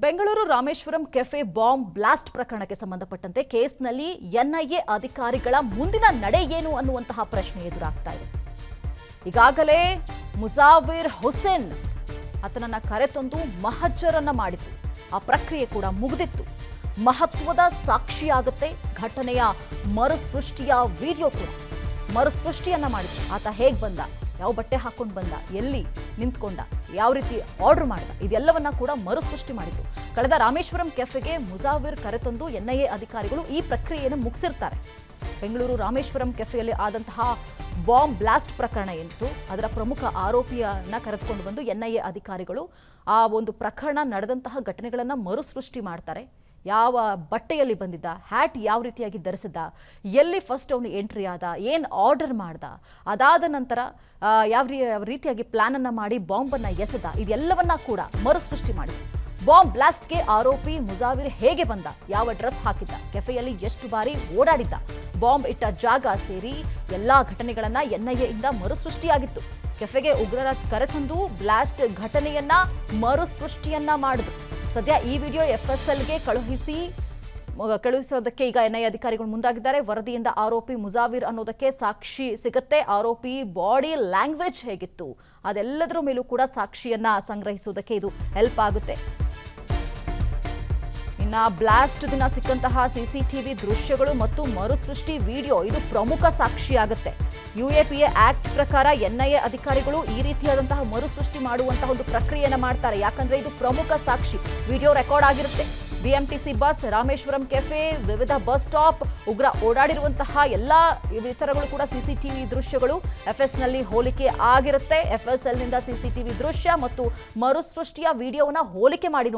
Bengaluru Rameshwaram cafe bomb blast ಪ್ರಕರಣಕ್ಕೆ ಸಂಬಂಧಪಟ್ಟಂತೆ ಕೇಸ್ನಲ್ಲಿ ಎನ್ಐಎ ಅಧಿಕಾರಿಗಳ ಮುಂದಿನ ನಡೆ ಏನು ಅನ್ನುವಂತಹ ಪ್ರಶ್ನೆ ಎದುರಾಗ್ತಾ ಇದೆ. ಈಗಾಗಲೇ ಮುಸಾವಿರ್ ಹುಸೇನ್ ಆತನನ್ನ ಕರೆತಂದು ಮಹಜರನ್ನ ಮಾಡಿತು. ಆ ಪ್ರಕ್ರಿಯೆ ಕೂಡ ಮುಗಿದಿತ್ತು. ಮಹತ್ವದ ಸಾಕ್ಷಿಯಾಗುತ್ತೆ. ಘಟನೆಯ ಮರುಸೃಷ್ಟಿಯ ವಿಡಿಯೋ ಕೂಡ ಮರುಸೃಷ್ಟಿಯನ್ನ ಮಾಡಿತು. ಆತ ಹೇಗೆ ಬಂದ, ಯಾವ ಬಟ್ಟೆ ಹಾಕೊಂಡು ಬಂದ, ಎಲ್ಲಿ ನಿಂತ್ಕೊಂಡ, ಯಾವ ರೀತಿ ಆರ್ಡರ್ ಮಾಡ್ದ, ಇದೆಲ್ಲವನ್ನ ಕೂಡ ಮರುಸೃಷ್ಟಿ ಮಾಡಿದ್ರು. ಕಳೆದ ರಾಮೇಶ್ವರಂ ಕೆಫೆಗೆ ಮುಸಾವಿರ್ ಕರೆತಂದು ಎನ್ಐಎ ಅಧಿಕಾರಿಗಳು ಈ ಪ್ರಕ್ರಿಯೆಯನ್ನು ಮುಗಿಸಿರ್ತಾರೆ. ಬೆಂಗಳೂರು ರಾಮೇಶ್ವರಂ ಕೆಫೆಯಲ್ಲಿ ಆದಂತಹ ಬಾಂಬ್ ಬ್ಲಾಸ್ಟ್ ಪ್ರಕರಣ ಏನಿತ್ತು ಅದರ ಪ್ರಮುಖ ಆರೋಪಿಯನ್ನ ಕರೆದುಕೊಂಡು ಬಂದು ಎನ್ಐಎ ಅಧಿಕಾರಿಗಳು ಆ ಒಂದು ಪ್ರಕರಣ ನಡೆದಂತಹ ಘಟನೆಗಳನ್ನು ಮರುಸೃಷ್ಟಿ ಮಾಡ್ತಾರೆ. ಯಾವ ಬಟ್ಟೆಯಲ್ಲಿ ಬಂದಿದ್ದ, ಹ್ಯಾಟ್ ಯಾವ ರೀತಿಯಾಗಿ ಧರಿಸಿದ್ದ, ಎಲ್ಲಿ ಫಸ್ಟ್ ಅವನು ಎಂಟ್ರಿ ಆದ, ಏನು ಆರ್ಡರ್ ಮಾಡ್ದ, ಅದಾದ ನಂತರ ಯಾವ ರೀತಿಯಾಗಿ ಪ್ಲಾನನ್ನು ಮಾಡಿ ಬಾಂಬನ್ನು ಎಸೆದ, ಇದೆಲ್ಲವನ್ನ ಕೂಡ ಮರುಸೃಷ್ಟಿ ಮಾಡಿದ್ರು. ಬಾಂಬ್ ಬ್ಲಾಸ್ಟ್ಗೆ ಆರೋಪಿ ಮುಸಾವಿರ್ ಹೇಗೆ ಬಂದ, ಯಾವ ಡ್ರೆಸ್ ಹಾಕಿದ್ದ, ಕೆಫೆಯಲ್ಲಿ ಎಷ್ಟು ಬಾರಿ ಓಡಾಡಿದ್ದ, ಬಾಂಬ್ ಇಟ್ಟ ಜಾಗ ಸೇರಿ ಎಲ್ಲಾ ಘಟನೆಗಳನ್ನ ಎನ್ಐಎ ಇಂದ ಮರುಸೃಷ್ಟಿಯಾಗಿತ್ತು. ಕೆಫೆಗೆ ಉಗ್ರರ ಕರೆತಂದು ಬ್ಲಾಸ್ಟ್ ಘಟನೆಯನ್ನ ಮರುಸೃಷ್ಟಿಯನ್ನ ಮಾಡಿದ್ರು. ಸದ್ಯ ಈ ವಿಡಿಯೋ ಎಫ್ಎಸ್ಎಲ್ಗೆ ಕಳುಹಿಸೋದಕ್ಕೆ ಈಗ ಎನ್ಐಎ ಅಧಿಕಾರಿಗಳು ಮುಂದಾಗಿದ್ದಾರೆ. ವರದಿಯಿಂದ ಆರೋಪಿ ಮುಸಾವಿರ್ ಅನ್ನೋದಕ್ಕೆ ಸಾಕ್ಷಿ ಸಿಗುತ್ತೆ. ಆರೋಪಿ ಬಾಡಿ ಲ್ಯಾಂಗ್ವೇಜ್ ಹೇಗಿತ್ತು ಅದೆಲ್ಲದರ ಮೇಲೂ ಕೂಡ ಸಾಕ್ಷಿಯನ್ನ ಸಂಗ್ರಹಿಸೋದಕ್ಕೆ ಇದು ಹೆಲ್ಪ್ ಆಗುತ್ತೆ. ಇನ್ನ ಬ್ಲಾಸ್ಟ್ ದಿನ ಸಿಕ್ಕಂತಹ ಸಿಸಿಟಿವಿ ದೃಶ್ಯಗಳು ಮತ್ತು ಮರುಸೃಷ್ಟಿ ವಿಡಿಯೋ ಇದು ಪ್ರಮುಖ ಸಾಕ್ಷಿಯಾಗುತ್ತೆ. ಯುಎಪಿಎ ಆಕ್ಟ್ ಪ್ರಕಾರ ಎನ್ಐಎ ಅಧಿಕಾರಿಗಳು ಈ ರೀತಿಯಾದಂತಹ ಮರುಸೃಷ್ಟಿ ಮಾಡುವಂತಹ ಒಂದು ಪ್ರಕ್ರಿಯೆಯನ್ನು ಮಾಡ್ತಾರೆ. ಯಾಕಂದ್ರೆ ಇದು ಪ್ರಮುಖ ಸಾಕ್ಷಿ. ವಿಡಿಯೋ ರೆಕಾರ್ಡ್ ಆಗಿರುತ್ತೆ. ಬಿಎಂಟಿಸಿ ಬಸ್, ರಾಮೇಶ್ವರಂ ಕೆಫೆ, ವಿವಿಧ ಬಸ್ ಸ್ಟಾಪ್, ಉಗ್ರ ಓಡಾಡಿರುವಂತಹ ಎಲ್ಲಾ ವಿಚಾರಗಳು ಕೂಡ ಸಿಸಿಟಿವಿ ದೃಶ್ಯಗಳು ಎಫ್ಎಸ್ನಲ್ಲಿ ಹೋಲಿಕೆ ಆಗಿರುತ್ತೆ. ಎಫ್ಎಸ್ಎಲ್ನಿಂದ ಸಿಸಿಟಿವಿ ದೃಶ್ಯ ಮತ್ತು ಮರುಸೃಷ್ಟಿಯ ವಿಡಿಯೋವನ್ನ ಹೋಲಿಕೆ ಮಾಡಿ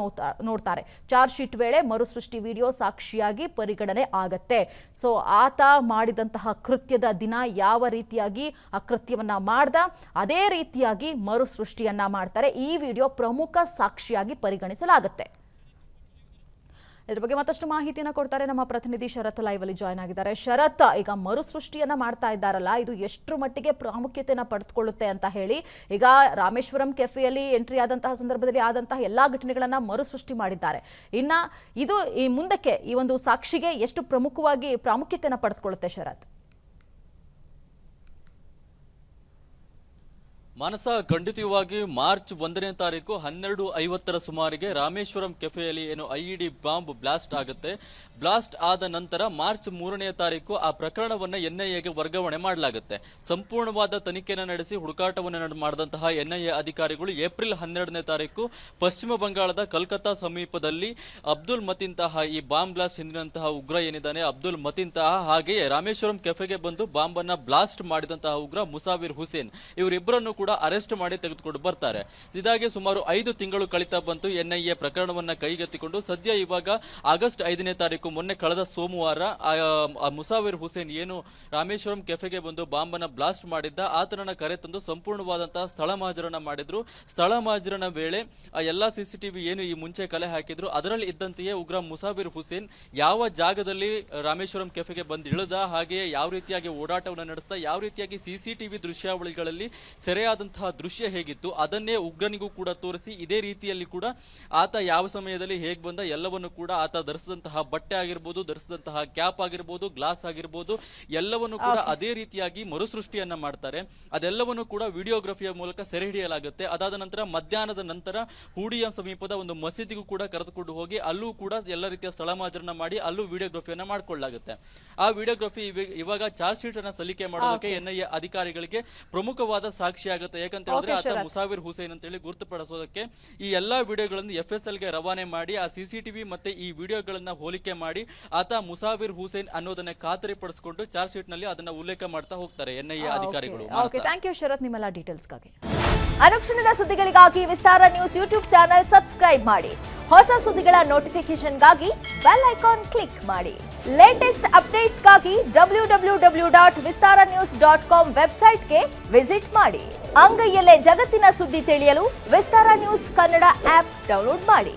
ನೋಡ್ತಾರೆ. ಚಾರ್ಜ್ ಶೀಟ್ ವೇಳೆ ಮರುಸೃಷ್ಟಿ ವಿಡಿಯೋ ಸಾಕ್ಷಿಯಾಗಿ ಪರಿಗಣನೆ ಆಗತ್ತೆ. ಸೊ ಆತ ಮಾಡಿದಂತಹ ಕೃತ್ಯದ ದಿನ ಯಾವ ರೀತಿಯಾಗಿ ಆ ಕೃತ್ಯವನ್ನ ಮಾಡ್ದ ಅದೇ ರೀತಿಯಾಗಿ ಮರುಸೃಷ್ಟಿಯನ್ನ ಮಾಡ್ತಾರೆ. ಈ ವಿಡಿಯೋ ಪ್ರಮುಖ ಸಾಕ್ಷಿಯಾಗಿ ಪರಿಗಣಿಸಲಾಗುತ್ತೆ. ಇದ್ರ ಬಗ್ಗೆ ಮತ್ತಷ್ಟು ಮಾಹಿತಿಯನ್ನು ಕೊಡ್ತಾರೆ ನಮ್ಮ ಪ್ರತಿನಿಧಿ ಶರತ್. ಲೈವ್ ಅಲ್ಲಿ ಜಾಯ್ನ್ ಆಗಿದ್ದಾರೆ. ಶರತ್, ಈಗ ಮರುಸೃಷ್ಟಿಯನ್ನ ಮಾಡ್ತಾ ಇದ್ದಾರಲ್ಲ, ಇದು ಎಷ್ಟರ ಮಟ್ಟಿಗೆ ಪ್ರಾಮುಖ್ಯತೆಯನ್ನು ಪಡೆದುಕೊಳ್ಳುತ್ತೆ ಅಂತ ಹೇಳಿ, ಈಗ ರಾಮೇಶ್ವರಂ ಕೆಫೆಯಲ್ಲಿ ಎಂಟ್ರಿ ಆದಂತಹ ಸಂದರ್ಭದಲ್ಲಿ ಆದಂತಹ ಎಲ್ಲಾ ಘಟನೆಗಳನ್ನ ಮರುಸೃಷ್ಟಿ ಮಾಡಿದ್ದಾರೆ. ಇನ್ನ ಇದು ಈ ಮುಂದಕ್ಕೆ ಈ ಒಂದು ಸಾಕ್ಷಿಗೆ ಎಷ್ಟು ಪ್ರಮುಖವಾಗಿ ಪ್ರಾಮುಖ್ಯತೆಯನ್ನು ಪಡೆದುಕೊಳ್ಳುತ್ತೆ ಶರತ್? ಮಾನಸ, ಖಂಡಿತವಾಗಿ ಮಾರ್ಚ್ 1ನೇ ತಾರೀಕು 12:50 ಸುಮಾರಿಗೆ ರಾಮೇಶ್ವರಂ ಕೆಫೆಯಲ್ಲಿ ಏನು ಐಇಡಿ ಬಾಂಬ್ ಬ್ಲಾಸ್ಟ್ ಆಗುತ್ತೆ. ಬ್ಲಾಸ್ಟ್ ಆದ ನಂತರ ಮಾರ್ಚ್ 3ನೇ ತಾರೀಕು ಆ ಪ್ರಕರಣವನ್ನ ಎನ್ಐಎಗೆ ವರ್ಗಾವಣೆ ಮಾಡಲಾಗುತ್ತೆ. ಸಂಪೂರ್ಣವಾದ ತನಿಖೆಯನ್ನು ನಡೆಸಿ ಹುಡುಕಾಟವನ್ನು ಮಾಡಿದಂತಹ ಎನ್ಐಎ ಅಧಿಕಾರಿಗಳು ಏಪ್ರಿಲ್ 12ನೇ ತಾರೀಕು ಪಶ್ಚಿಮ ಬಂಗಾಳದ ಕಲ್ಕತ್ತಾ ಸಮೀಪದಲ್ಲಿ ಅಬ್ದುಲ್ ಮತಿಂತಹ ಈ ಬಾಂಬ್ ಬ್ಲಾಸ್ಟ್ ಹಿಂದಿನಂತಹ ಉಗ್ರ ಏನಿದ್ದಾನೆ ಅಬ್ದುಲ್ ಮತಿಂತಹ, ಹಾಗೆಯೇ ರಾಮೇಶ್ವರಂ ಕೆಫೆಗೆ ಬಂದು ಬಾಂಬ್ ಅನ್ನ ಬ್ಲಾಸ್ಟ್ ಮಾಡಿದಂತಹ ಉಗ್ರ ಮುಸಾವಿರ್ ಹುಸೇನ್, ಇವರಿಬ್ಬರನ್ನು ಕೂಡ ಅರೆಸ್ಟ್ ಮಾಡಿ ತೆಗೆದುಕೊಂಡು ಬರ್ತಾರೆ. ಇದಾಗಿ ಸುಮಾರು 5 ತಿಂಗಳು ಕಳಿತಾ ಬಂತು. ಎನ್ಐಎ ಪ್ರಕರಣವನ್ನ ಕೈಗೆತ್ತಿಕೊಂಡು ಸದ್ಯ ಇವಾಗ ಆಗಸ್ಟ್ 5ನೇ ತಾರೀಕು ಮೊನ್ನೆ ಕಳೆದ ಸೋಮವಾರ ಮುಸಾವಿರ್ ಹುಸೇನ್ ಏನು ರಾಮೇಶ್ವರಂ ಕೆಫೆಗೆ ಬಂದು ಬಾಂಬ್ ಅನ್ನ ಬ್ಲಾಸ್ಟ್ ಮಾಡಿದ್ದ ಆತನನ್ನ ಕರೆತಂದು ಸಂಪೂರ್ಣವಾದಂತಹ ಸ್ಥಳ ಮಹಾಜರಣ ಮಾಡಿದ್ರು. ಸ್ಥಳ ಮಹಾಜರಣ ವೇಳೆ ಎಲ್ಲಾ ಸಿಸಿಟಿವಿ ಏನು ಈ ಮುಂಚೆ ಕಲೆ ಹಾಕಿದ್ರು ಅದರಲ್ಲಿ ಇದ್ದಂತೆಯೇ ಉಗ್ರ ಮುಸಾವಿರ್ ಹುಸೇನ್ ಯಾವ ಜಾಗದಲ್ಲಿ ರಾಮೇಶ್ವರಂ ಕೆಫೆಗೆ ಬಂದು ಇಳಿದ, ಹಾಗೆಯೇ ಯಾವ ರೀತಿಯಾಗಿ ಓಡಾಟವನ್ನು ನಡೆಸ್ತಾ, ಯಾವ ರೀತಿಯಾಗಿ ಸಿಸಿಟಿವಿ ದೃಶ್ಯಾವಳಿಗಳಲ್ಲಿ ಸೆರೆಯಾದಂತಹ ದೃಶ್ಯ ಹೇಗಿತ್ತು ಅದನ್ನೇ ಉಗ್ರನಿಗೂ ಕೂಡ ತೋರಿಸಿ ಇದೇ ರೀತಿಯಲ್ಲಿ ಕೂಡ ಆತ ಯಾವ ಸಮಯದಲ್ಲಿ ಹೇಗೆ ಬಂದ ಎಲ್ಲವನ್ನು ಕೂಡ ಆತ ಧರಿಸಿದಂತಹ ಬಟ್ಟೆ ಆಗಿರ್ಬೋದು, ಧರಿಸಿದಂತಹ ಕ್ಯಾಪ್ ಆಗಿರ್ಬೋದು, ಗ್ಲಾಸ್ ಆಗಿರ್ಬೋದು, ಎಲ್ಲವನ್ನು ಕೂಡ ಅದೇ ರೀತಿಯಾಗಿ ಮರುಸೃಷ್ಟಿಯನ್ನ ಮಾಡ್ತಾರೆ. ಅದೆಲ್ಲವನ್ನು ಕೂಡ ವಿಡಿಯೋಗ್ರಫಿಯ ಮೂಲಕ ಸೆರೆ ಹಿಡಿಯಲಾಗುತ್ತೆ. ಅದಾದ ನಂತರ ಮಧ್ಯಾಹ್ನದ ನಂತರ ಹೂಡಿಯ ಸಮೀಪದ ಒಂದು ಮಸೀದಿಗೂ ಕೂಡ ಕರೆದುಕೊಂಡು ಹೋಗಿ ಅಲ್ಲೂ ಕೂಡ ಎಲ್ಲ ರೀತಿಯ ಸ್ಥಳ ಮಾಜರಣ ಮಾಡಿ ಅಲ್ಲೂ ವಿಡಿಯೋಗ್ರಫಿಯನ್ನ ಮಾಡಿಕೊಳ್ಳಲಾಗುತ್ತೆ. ಆ ವಿಡಿಯೋಗ್ರಫಿ ಇವಾಗ ಚಾರ್ಜ್ ಶೀಟ್ ಅನ್ನ ಸಲ್ಲಿಕೆ ಮಾಡೋದಕ್ಕೆ ಎನ್ಐಎ ಅಧಿಕಾರಿಗಳಿಗೆ ಪ್ರಮುಖವಾದ ಸಾಕ್ಷಿ ಆಗುತ್ತೆ. ಯಾಕಂತ ಹೇಳಿದ್ರೆ ಆತ ಮುಸಾವಿರ್ ಹುಸೇನ್ ಅಂತ ಹೇಳಿ ಗುರುತುಪಡಿಸೋದಕ್ಕೆ ಈ ಎಲ್ಲಾ ವಿಡಿಯೋಗಳನ್ನು ಎಫ್ಎಸ್ಎಲ್ಗೆ ರವಾನೆ ಮಾಡಿ ಆ ಸಿಸಿಟಿವಿ ಮತ್ತೆ ಈ ವಿಡಿಯೋಗಳನ್ನ ಹೋಲಿಕೆ ಮಾಡಿ ಆತ ಮುಸಾವಿರ್ ಹುಸೇನ್ ಅನ್ನೋದನ್ನ ಖಾತರಿಪಡಿಸಿಕೊಂಡು ಚಾರ್ಜ್ ಶೀಟ್ ನಲ್ಲಿ ಅದನ್ನ ಉಲ್ಲೇಖ ಮಾಡ್ತಾ ಹೋಗ್ತಾರೆ ಎನ್ಐಎ ಅಧಿಕಾರಿಗಳು. ಥ್ಯಾಂಕ್ ಯು ಶರತ್, ನಿಮ್ಮೆಲ್ಲ ಡೀಟೇಲ್ಸ್ಗಾಗಿ. ಅನುಕ್ಷಣದ ಸುದ್ದಿಗಳಿಗಾಗಿ ವಿಸ್ತಾರ ನ್ಯೂಸ್ ಯೂಟ್ಯೂಬ್ ಚಾನೆಲ್ ಸಬ್ಸ್ಕ್ರೈಬ್ ಮಾಡಿ. ಹೊಸ ಸುದ್ದಿಗಳ ನೋಟಿಫಿಕೇಶನ್ಗಾಗಿ ಬೆಲ್ ಐಕಾನ್ ಕ್ಲಿಕ್ ಮಾಡಿ. ಲೇಟೆಸ್ಟ್ ಅಪ್ಡೇಟ್ಸ್ಗಾಗಿ www.vistaranews.com ವೆಬ್ಸೈಟ್ಗೆ ವಿಸಿಟ್ ಮಾಡಿ. ಅಂಗೈಯಲ್ಲೇ ಜಗತ್ತಿನ ಸುದ್ದಿ ತಿಳಿಯಲು ವಿಸ್ತಾರ ನ್ಯೂಸ್ ಕನ್ನಡ ಆಪ್ ಡೌನ್ಲೋಡ್ ಮಾಡಿ.